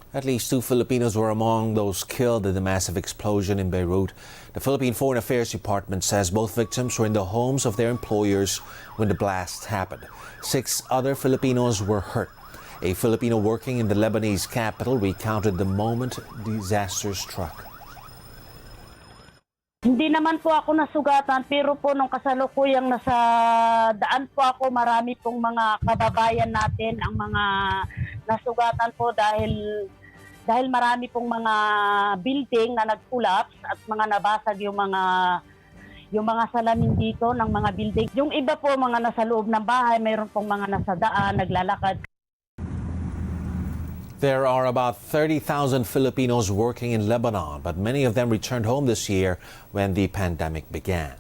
At least 2 Filipinos were among those killed in the massive explosion in Beirut. The Philippine Foreign Affairs Department says both victims were in the homes of their employers when the blast happened. 6 other Filipinos were hurt. A Filipino working in the Lebanese capital recounted the moment disaster struck. Hindi naman po ako nasugatan, pero po nung kasalukuyang nasa daan po ako, marami pong mga kababayan natin ang mga nasugatan po dahil marami pong mga building na nag-collapse at mga nabasag yung mga salamin dito ng mga building. Yung iba po mga nasa loob ng bahay, mayroon pong mga nasa daan, naglalakad. There are about 30,000 Filipinos working in Lebanon, but many of them returned home this year when the pandemic began.